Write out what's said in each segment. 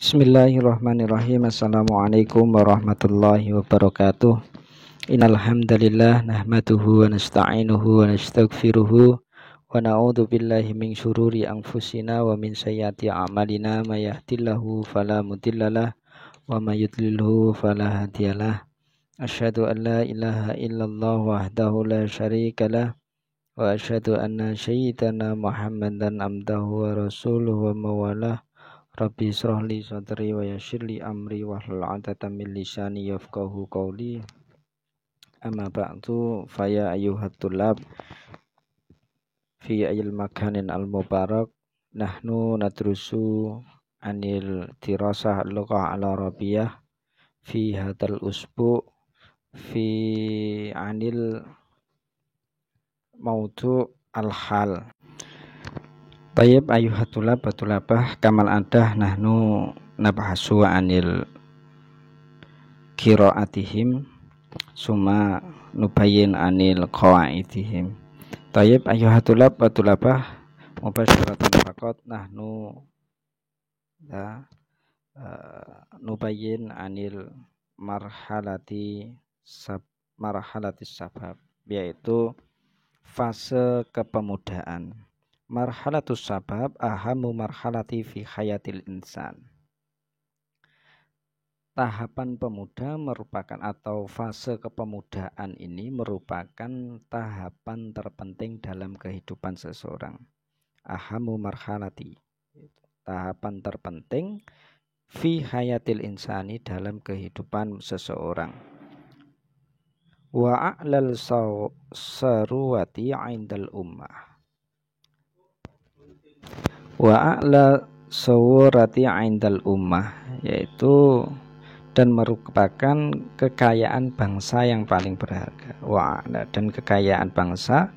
Bismillahirrahmanirrahim. Assalamualaikum warahmatullahi wabarakatuh. Innal hamdalillah nahmaduhu wa nasta'inuhu wa nastaghfiruhu wa na'udzu billahi min syururi anfusina wa min sayyiati a'malina may yahdihillahu fala mudhillalah wa may yudlilhu fala hadiyalah. Asyhadu an la ilaha illallah wahdahu la syarikalah wa asyhadu anna sayyidana Muhammadan abdahu wa rasuluhu wa mawalah. Rabbi israh li sadri wa yassir li amri wahlul 'uqdatam min lisani yafqahu qawli. Amma ba'du fa ya ayyuhat tulab fi ayil makanin al mubarak nahnu nadrusu anil dirasah lughah al arabiyyah fi hadzal usbu fi anil maudu al hal. Baik ayuhatulab batulabah kamal adah nahnu nabahasu anil qiraatihim summa nubayyin anil qawaidihim. Baik ayuhatulab batulabah mubasyaratan faqat nahnu nubayyin anil marhalatis sabab, yaitu fase kepemudaan. Marhalatus sabab ahamu marhalati fi hayatil insan. Tahapan pemuda merupakan atau fase kepemudaan ini merupakan tahapan terpenting dalam kehidupan seseorang. Ahamu marhalati, tahapan terpenting fi hayatil insani dalam kehidupan seseorang. Wa a'lal saruwati 'indal ummah. Wa a'la sawrati 'indal ummah, yaitu dan merupakan kekayaan bangsa yang paling berharga. Wa a'la, dan kekayaan bangsa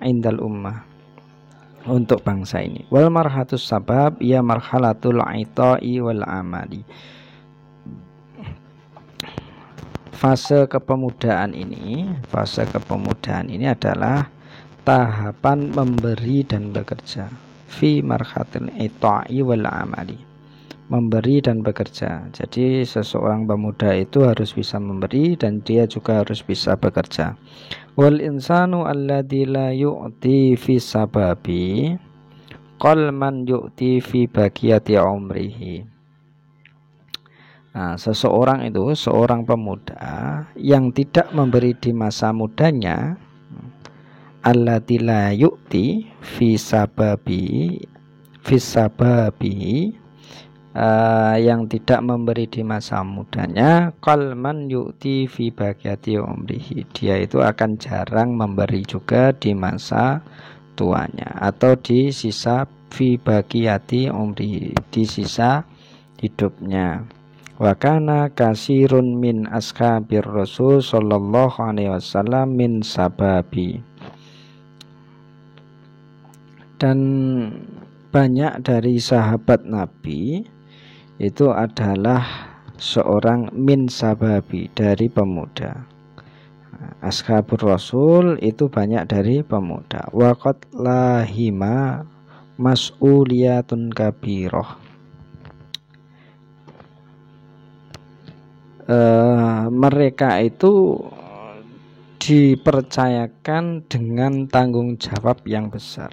'indal ummah untuk bangsa ini. Wal marhatus sabab ya marhalatul 'ita'i wal amali. Fase kepemudaan ini adalah tahapan memberi dan bekerja. Fi marhatil ita'i wal amali, memberi dan bekerja. Jadi seseorang pemuda itu harus bisa memberi dan dia juga harus bisa bekerja. Wal insanu alladzi la yu'ti fi sababi qal man yu'ti fi baqiyati umrihi. Nah, seseorang itu, seorang pemuda yang tidak memberi di masa mudanya, allati la yu'ti fi sababi yang tidak memberi di masa mudanya, qalman yu'ti fi baqiyati umrihi, dia itu akan jarang memberi juga di masa tuanya atau di sisa fi baqiyati umrihi, di sisa hidupnya. Wa kana kasirun min ashabir rasul sallallahu alaihi wasallam min sababi, dan banyak dari sahabat Nabi itu adalah seorang min sababi, dari pemuda. Ashabur Rasul itu banyak dari pemuda. Waqad lahima mas'uliyatun kabirah. Mereka itu dipercayakan dengan tanggung jawab yang besar.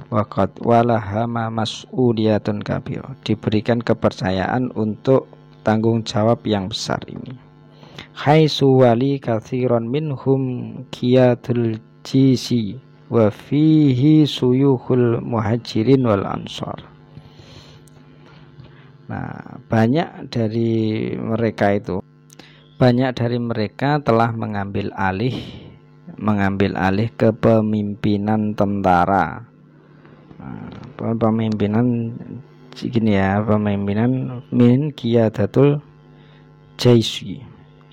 Waqad walahama mas'uliyatun kabir, diberikan kepercayaan untuk tanggung jawab yang besar ini. Haitsu wali katsiran minhum qiyadul jisi wa fihi suyuhul muhajirin wal ansar. Nah, banyak dari mereka telah mengambil alih kepemimpinan tentara. Pemimpinan min qiyadatul jaisi.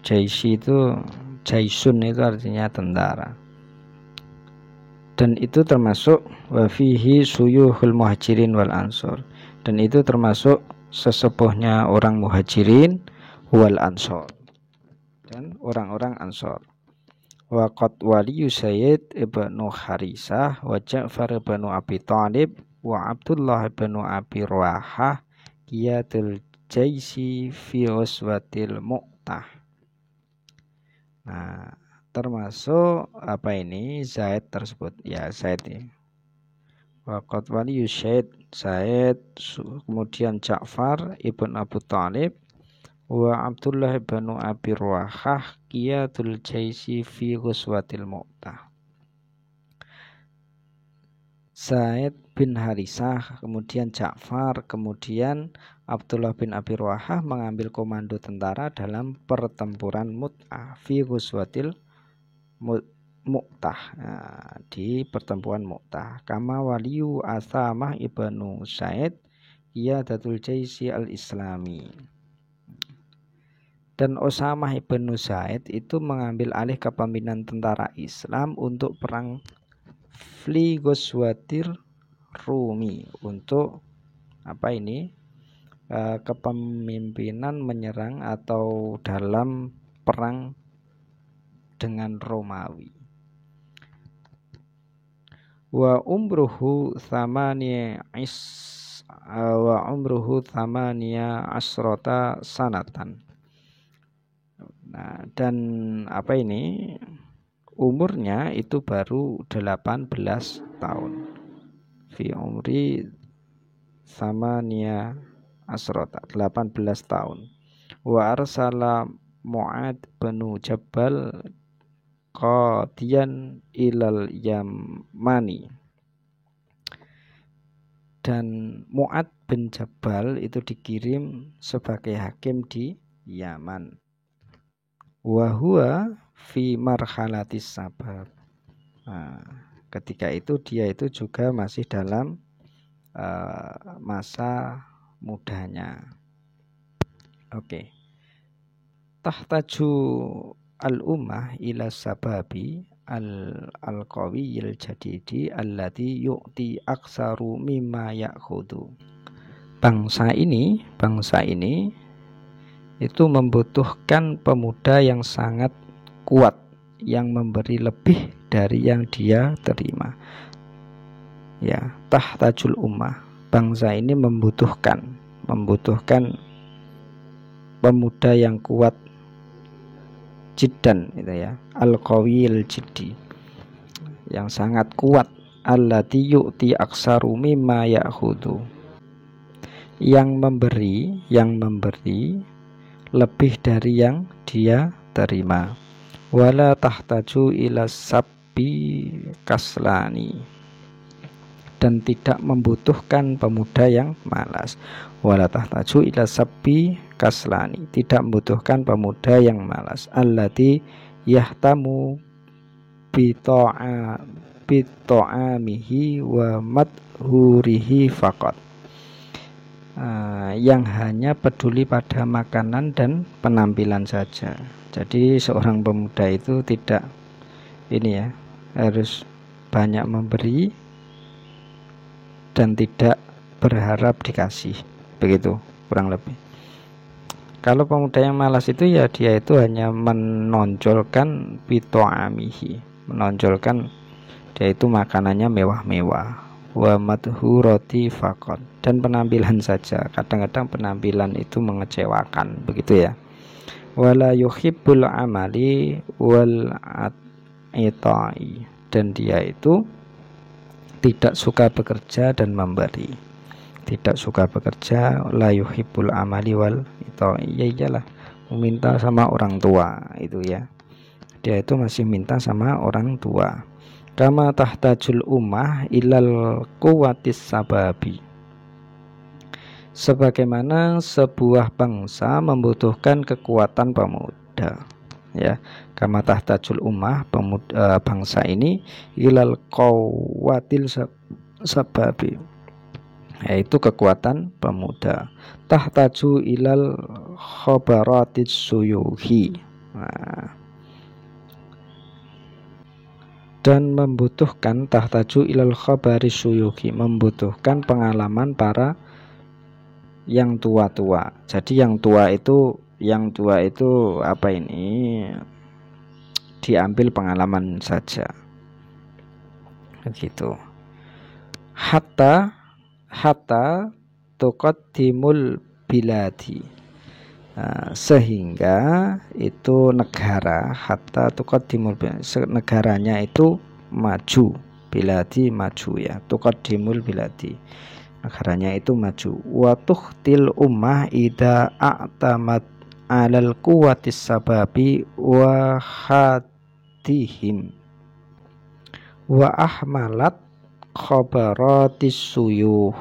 Jaisi itu, jaisun itu artinya tentara. Dan itu termasuk wa fihi suyuhul muhajirin wal ansor. Dan itu termasuk sesepuhnya orang muhajirin wal ansor dan orang-orang ansor. Wa qad waliyu Sayyid ibnu Harisah wa Ja'far ibnu Abi Thalib wa Abdullah ibnu Abi Ruahah qiyadul jaisi fi ghazwatil Mu'tah. Nah, termasuk apa ini Zaid tersebut ya, Zaid ini. Waqat wali Zaid, kemudian Ja'far ibn Abu Thalib wa Abdullah ibn Abi Ruwahah qiyatul jaisi fi ghazwatil Mu'tah. Zaid bin Harisah, kemudian Ja'far, kemudian Abdullah bin Abi Ruwahah mengambil komando tentara dalam pertempuran Mu'tah fi ghazwatil Mu'tah. Nah, di pertempuran Mu'tah. Kama waliyu Athamah ibnu Zaid qiyadatul jaisi al-islami. Dan Usamah ibnu Zaid itu mengambil alih kepemimpinan tentara Islam untuk perang fi ghazwatir Rumi, untuk apa ini? Kepemimpinan menyerang atau dalam perang dengan Romawi. Wa umruhu thamaniya asrota sanatan. Nah, dan apa ini? Umurnya itu baru 18 tahun. Fi umri thamaniya asrota, 18 tahun. Wa arsala Mu'ad bin Jabal qadiyan ilal Yamani. Dan Mu'ad bin Jabal itu dikirim sebagai hakim di Yaman. Wa huwa fi marhalatis sabab. Nah, ketika itu dia itu juga masih dalam masa mudanya. Oke. Tahtaju al-ummah ila sababi al-qawiyil jadidi allati yu'ti aksaru mimma ya'khudhu. Bangsa ini itu membutuhkan pemuda yang sangat kuat, yang memberi lebih dari yang dia terima. Ya, tahtajul ummah. Bangsa ini membutuhkan pemuda yang kuat, jiddan itu ya, al-qawiyil jiddi, yang sangat kuat, allati yu'ti aksaru mimma ya'khudhu, yang memberi lebih dari yang dia terima. Wala tahtaju ila sabbi kaslani, dan tidak membutuhkan pemuda yang malas. Wala tahtaju ila sabbi kaslani, tidak membutuhkan pemuda yang malas. Allati yahtamu bita'amihi wa madhurihi faqat, yang hanya peduli pada makanan dan penampilan saja. Jadi seorang pemuda itu tidak harus banyak memberi dan tidak berharap dikasih, begitu kurang lebih. Kalau pemuda yang malas itu ya dia itu hanya menonjolkan bito'amihi, menonjolkan dia itu makanannya mewah-mewah, wa madhurati faqat, dan penampilan saja. Kadang-kadang penampilan itu mengecewakan, begitu ya. Wala yuhibbul amali wal ita'i, dan dia itu tidak suka bekerja dan memberi. Tidak suka bekerja, la yuhibbul amali wal ita'i, ya iyalah, meminta sama orang tua itu ya. Dia itu masih minta sama orang tua. Kama tahtajul ummah ilal quwwatis sababi, sebagaimana sebuah bangsa membutuhkan kekuatan pemuda ya. Kama tahtajul ummah, bangsa ini ilal quwwatil sababi, yaitu kekuatan pemuda. Tahtaju ilal khabaratis suyuhi, dan membutuhkan tahtaju ilal khabaris suyuhi, membutuhkan pengalaman para yang tua-tua. Jadi yang tua itu apa ini, diambil pengalaman saja, begitu. Hatta tuqaddimul biladi. Sehingga itu negara hatta tuqaddimul negaranya itu maju, biladi maju ya, tuqaddimul biladi negaranya itu maju. Wa tuhtil ummah ida a'tamad alal quwwatis sababi wa hadihim wa ahmalat khabaratis suyuh.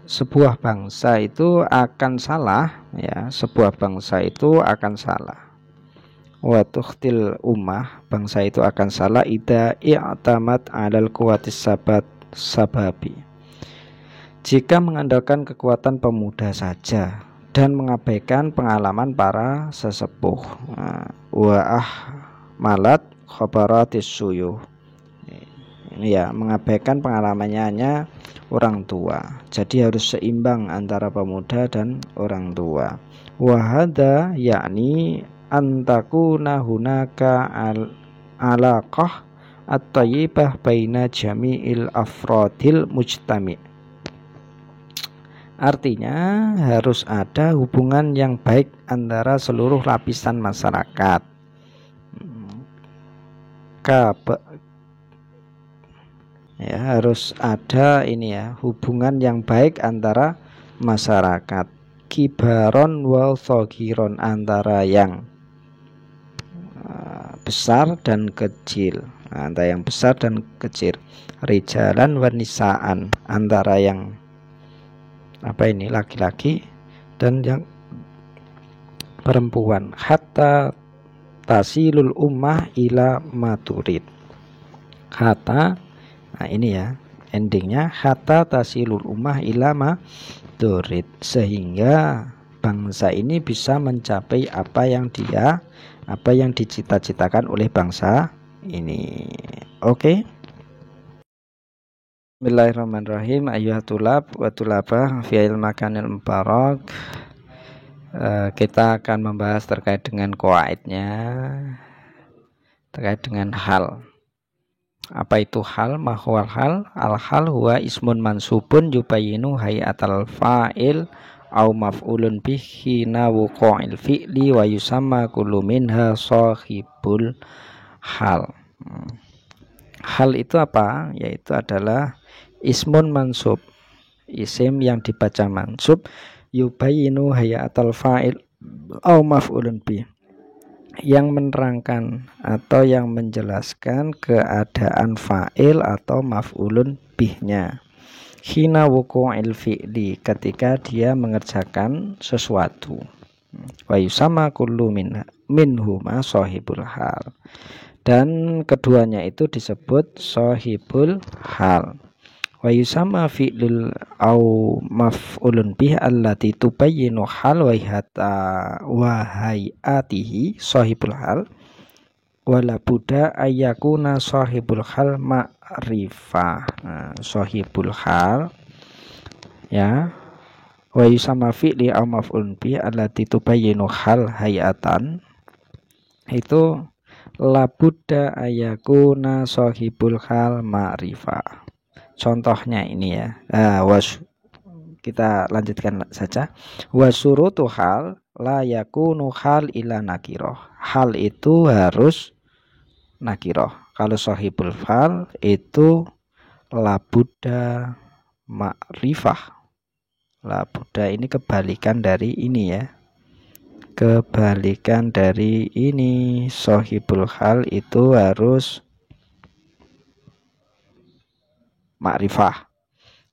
Sebuah bangsa itu akan salah ya, sebuah bangsa itu akan salah. Wa tuhtil ummah, bangsa itu akan salah ida i'tamad alal quwwatis sababi, jika mengandalkan kekuatan pemuda saja dan mengabaikan pengalaman para sesepuh. Wa ahmalat khabaratis suyuh, ini ya, mengabaikan pengalamannya hanya orang tua. Jadi harus seimbang antara pemuda dan orang tua. Wa hadza yakni antakuna hunaka alaqah at-thayyibah baina jami'il afrodil mujtami'. Artinya harus ada hubungan yang baik antara seluruh lapisan masyarakat. Ya, harus ada ini ya, hubungan yang baik antara masyarakat. Kibaron wal sogiron, antara yang besar dan kecil, antara yang besar dan kecil. Rijalan wanisaan, antara yang laki-laki dan yang perempuan. Hatta tasilul ummah ila maturid. Hatta, nah ini ya endingnya, hatta tasilul ummah ila maturid, sehingga bangsa ini bisa mencapai apa yang dicita-citakan oleh bangsa ini. Oke. Bismillahirrahmanirrahim. Ayyuhat tulab wa tulabah fi makanil mubarak. Kita akan membahas terkait dengan qawaidnya, terkait dengan hal. Apa itu hal? Mahwal hal? Al-hal huwa ismun mansubun yubayinu hayatal fa'il au maf'ulun bihi na wuqu'il fi'li wa yusamma kullu minha sahibul hal. Hal itu apa? Yaitu adalah ismun mansub, isim yang dibaca mansub, yubayinu hayatal fa'il au maf'ulun bih, yang menerangkan atau yang menjelaskan keadaan fa'il atau maf'ulun bihnya. Hina wuqu'il fi'li, ketika dia mengerjakan sesuatu. Wa yusamma kullu minhuma sahibul hal, dan keduanya itu disebut sahibul hal. Wa yusamma fi'lul au maf'ulun bih allati tubayyinu hal wa hayatihi sahibul hal, wala buddha ayyakuna sahibul hal ma'rifah. Sahibul hal ya, wa yusamma fi'li au maf'ulun bih allati tubayyinu hal hayatan, itu la buddha ayyakuna sahibul hal ma'rifah. Contohnya ini ya, kita lanjutkan saja. Wasurutu hal la yakunu hal ila nakiroh, hal itu harus nakiroh. Kalau sahibul hal itu la buddha ma'rifah. La buddha ini kebalikan dari ini ya, kebalikan dari ini. Sahibul hal itu harus ma'rifah,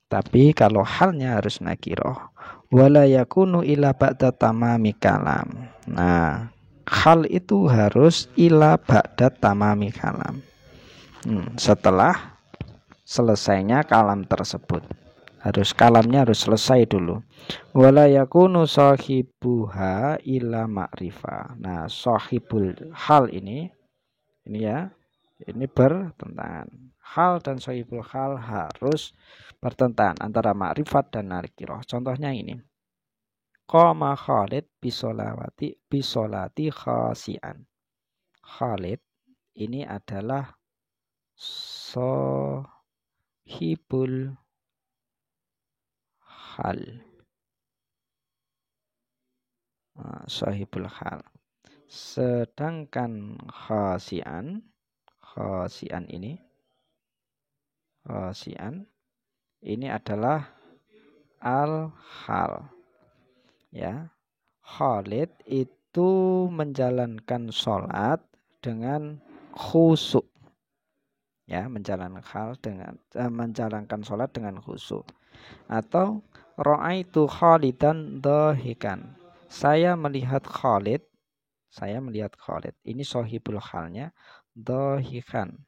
tapi kalau halnya harus nakiroh. Wala yakunu ila ba'da tamami kalam. Nah, hal itu harus ila ba'da tamami kalam, setelah selesainya kalam tersebut. Kalamnya harus selesai dulu. Wala yakunu sahibuha ila ma'rifah. Nah, sahibul hal ini ya, ini bertentangan. Hal dan sahibul hal harus bertentangan antara ma'rifat dan nakiroh. Contohnya ini, qama Khalid bisolati khasian. Khalid ini adalah sahibul hal. Sahibul hal. Sedangkan khasian ini adalah al-hal. Ya. Khalid itu menjalankan sholat dengan khusyuk. Ya, menjalankan sholat dengan khusyuk. Atau ra'aitu Khalidan dhahikan. Saya melihat Khalid. Ini sahibul halnya dhahikan.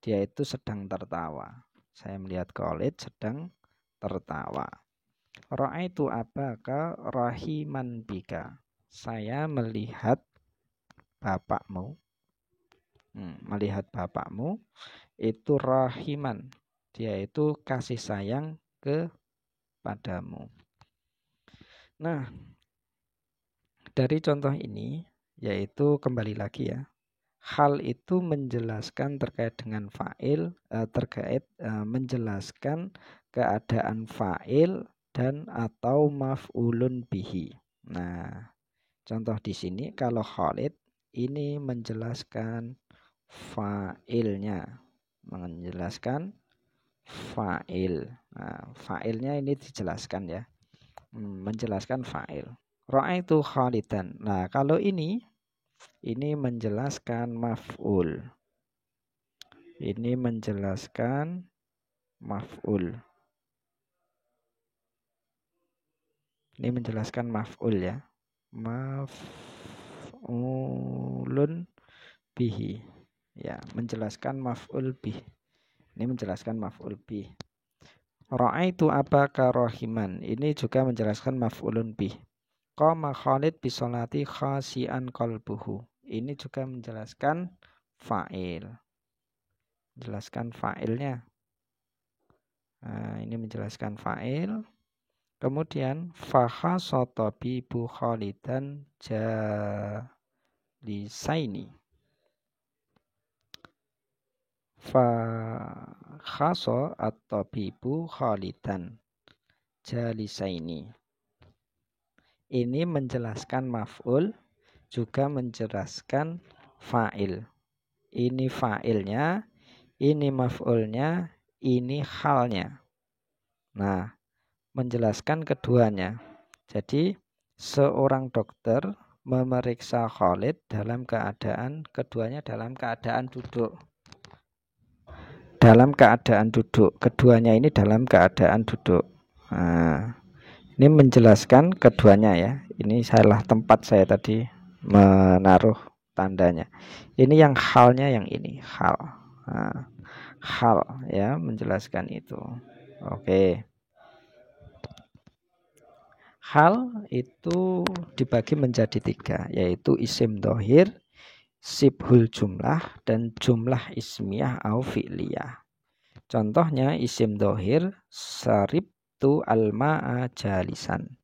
Dia itu sedang tertawa. Saya melihat Khalid sedang tertawa. Ra'aitu abaka rahiman bika. Saya melihat bapakmu. Melihat bapakmu itu rahiman. Dia itu kasih sayang kepadamu. Nah, dari contoh ini yaitu kembali lagi ya. Hal itu menjelaskan terkait dengan fa'il, menjelaskan keadaan fa'il dan atau maf'ulun bihi. Nah, contoh di sini kalau Khalid ini menjelaskan fa'ilnya, menjelaskan fa'il. Nah, fa'ilnya ini dijelaskan ya, menjelaskan fa'il. Ra'aitu Khalidan. Nah, kalau ini menjelaskan maf'ul. Ini menjelaskan maf'ul. Ini menjelaskan maf'ul ya. Maf'ulun bihi. Ya, menjelaskan maf'ul bih. Ini menjelaskan maf'ul bih. Ra'aitu abaka rahiman. Ini juga menjelaskan maf'ulun bih. Qama Khalid bisolati khasian qalbuhu. Ini juga menjelaskan fa'il. Menjelaskan fa'ilnya. Nah, ini menjelaskan fa'il. Kemudian fakhasata bibu Khalidan jalisaini. Fakhasa at-tabibu Khalidan jalisaini. Ini menjelaskan maf'ul, juga menjelaskan fa'il. Ini fa'ilnya, ini maf'ulnya, ini halnya. Nah, menjelaskan keduanya. Jadi seorang dokter memeriksa Khalid dalam keadaan keduanya dalam keadaan duduk. Keduanya ini dalam keadaan duduk. Nah, ini menjelaskan keduanya ya. Ini salah tempat saya tadi menaruh tandanya. Ini yang halnya yang ini, hal. Nah, hal ya, menjelaskan itu. Oke. Hal itu dibagi menjadi 3, yaitu isim dhohir, sibhul jumlah, dan jumlah ismiyah au fi'liyah. Contohnya isim dhohir, saribtu al-ma'a jalisan.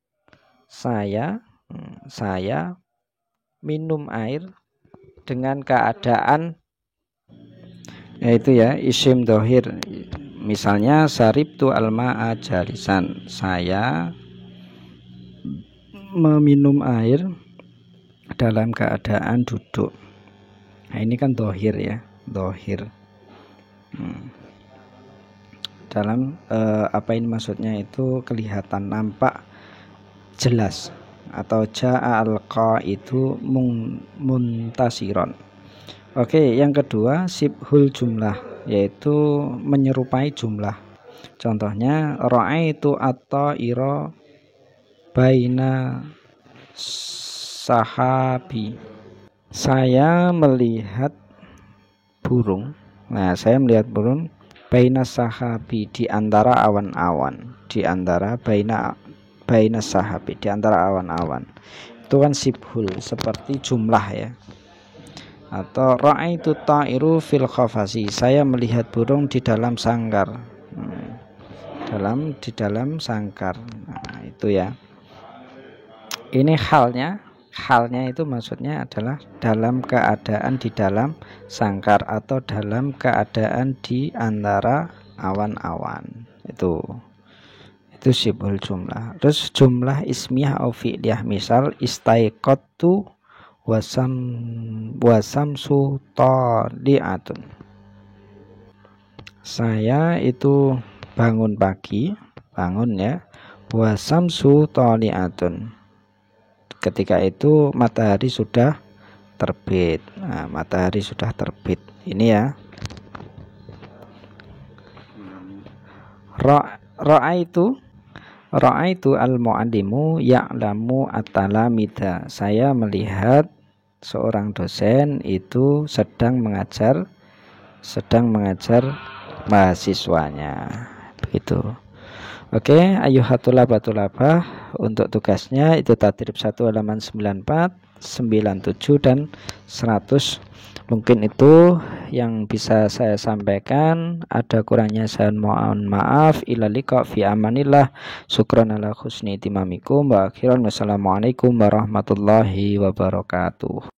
Saya minum air dengan keadaan, yaitu ya isim dhohir. Misalnya saribtu al-ma'a jalisan. Saya meminum air dalam keadaan duduk. Nah, ini kan dhohir ya, dhohir. Dalam apa ini maksudnya itu kelihatan, nampak, jelas. Atau ja'a al-qaidu muntasiron. Oke, yang kedua sibhul jumlah, yaitu menyerupai jumlah. Contohnya ra'aitu at-ta'ira baina sahabi. Saya melihat burung. Nah, saya melihat burung baina sahabi, di antara awan-awan, di antara baina sahabi, di antara awan-awan. Itu kan sibhul, seperti jumlah ya. Atau ra'aitu ta'iru fil khafasi. Saya melihat burung di dalam sangkar. Di dalam sangkar. Nah, itu ya. Ini halnya itu maksudnya adalah dalam keadaan di dalam sangkar atau dalam keadaan di antara awan-awan. Itu itu syibhul jumlah. Terus jumlah ismiyah au fi'liyah, misal istaiqatu wasamsu tali'atun. Saya itu bangun pagi, bangun ya, wasamsu tali'atun. Ketika itu matahari sudah terbit. Nah, matahari sudah terbit. Ini ya. Ra'aitu al-mu'allimu ya'lamu at-talamida. Saya melihat seorang dosen itu sedang mengajar mahasiswanya. Begitu. Oke, ayuhatulabah untuk tugasnya itu tadrib 1 halaman 94, 97 dan 100. Mungkin itu yang bisa saya sampaikan. Ada kurangnya saya mohon maaf. Ila liqa fi amanillah. Syukran ala husni timamikum wa akhiran. Wassalamualaikum warahmatullahi wabarakatuh.